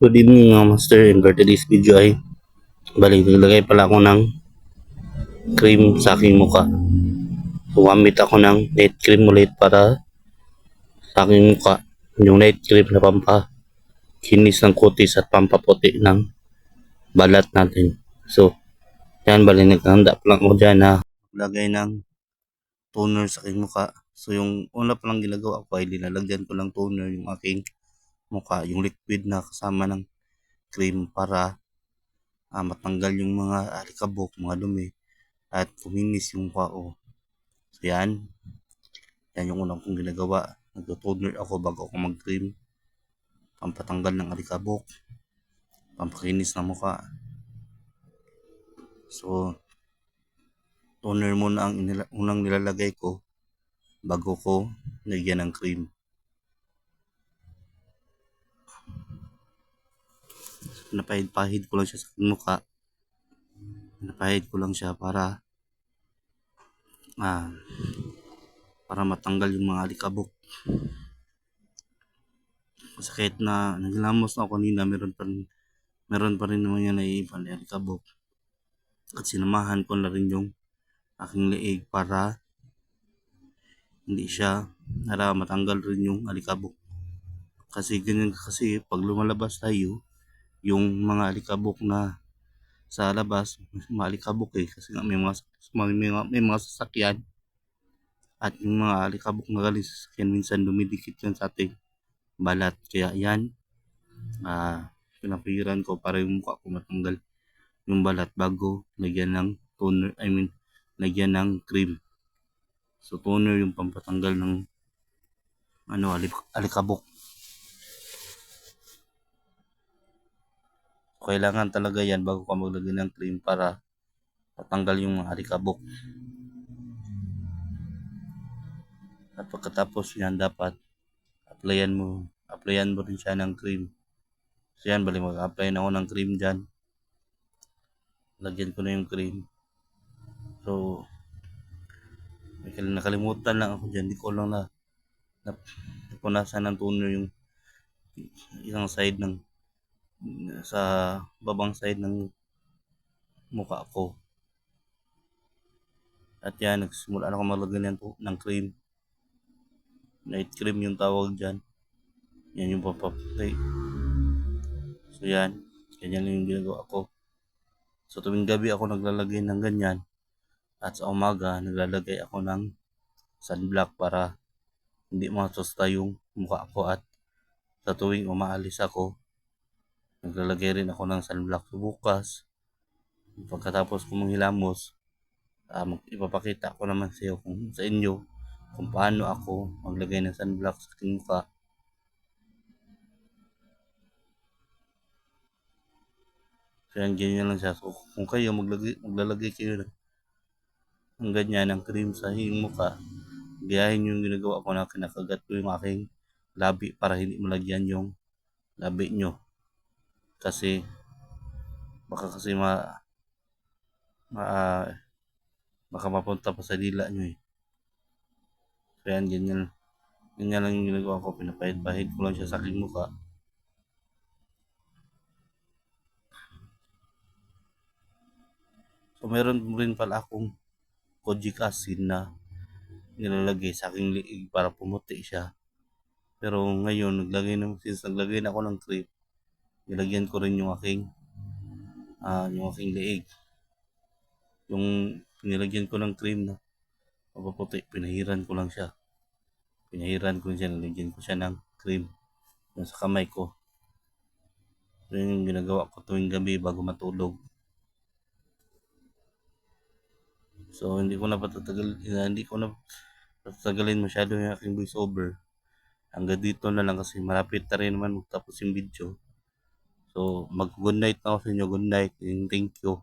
Good evening mga master, and for today's video ay naglagay pala ako ng cream sa aking muka. Gumamit ako ng night cream ulit para sa aking muka. Yung night cream na pampakinis ng kutis at pampaputi ng balat natin. So, yan naghahanda pa lang ako dyan na maglagay ng toner sa aking muka. So, yung una pa lang ginagawa ko ay linalagyan ko ng toner yung aking muka, yung liquid na kasama ng cream para matanggal yung mga alikabok, mga dumi at kuminis yung mukha ko. So yan yung unang kong ginagawa. Nagto-toner ako bago ako mag-cream. Pampatanggal ng alikabok, pampakinis ng mukha. So, toner muna ang unang nilalagay ko bago ko lagyan ng cream. Napahid-pahid ko lang siya sa mukha. Napahid ko lang siya para matanggal yung mga alikabok. Kasi kahit na naglamos na ako kanina, meron pa rin naman yan naiipan na alikabok. At sinamahan ko na rin yung aking leeg para hindi siya matanggal rin yung alikabok. Kasi ganyan kasi pag lumalabas tayo, yung mga alikabok na sa labas, maalikabok kasi nga may mga sasakyan at yung mga alikabok na galing sa sasakyan minsan dumidikit yan sa ating balat. Kaya yan, pinapiran ko para yung mukha ko matanggal yung balat bago lagyan ng toner, lagyan ng cream. So toner yung pampatanggal ng alikabok. Kailangan talaga yan bago ka maglagay ng cream para patanggal yung mga alikabok. At pagkatapos yan, dapat applyan mo rin siya ng cream. So yan, mag-apply na ako ng cream dyan. Lagyan ko na yung cream. So, nakalimutan lang ako dyan. Di ko lang napunasan ng toner yung isang side sa babang side ng mukha ko. At yan, nagsimula na ako maglagay ng cream. Night cream yung tawag dyan. Yan yung papaplay. So yan, ganyan lang yung ginagawa ko. So tuwing gabi ako naglalagay ng ganyan. At sa umaga, naglalagay ako ng sunblock para hindi matusta yung mukha ko. At sa tuwing umaalis ako, naglalagay rin ako ng sunblock. So bukas, pagkatapos ko manghilamos, ipapakita ko naman sa inyo kung paano ako maglagay ng sunblock sa aking mukha. So yan, ganyan lang siya. So kung kayo maglalagay kayo ng ganyan ng cream sa inyong mukha, gayahin yung ginagawa ko na kinakagat ko yung aking labi para hindi malagyan yung labi nyo. Kasi baka kasi baka mapunta pa sa dila nyo So yan, ganyan lang yung ginagawa ko. Pinapahid-pahid ko lang siya sa aking mukha. So meron rin pala akong kojic acid na nilalagay sa aking liig para pumuti siya. Pero ngayon, since naglagay na ako ng cream, nilagyan ko rin yung aking liig. Yung nilagyan ko ng cream na mapaputi, pinahiran ko lang siya. Nilagyan ko siya ng cream sa kamay ko. So yun yung ginagawa ko tuwing gabi bago matulog. So hindi ko na patatagalin masyado yung aking voice over. Hanggang dito na lang kasi malapit na rin naman magtapos yung video. So mag-good night na ako sa inyo. Good night and thank you.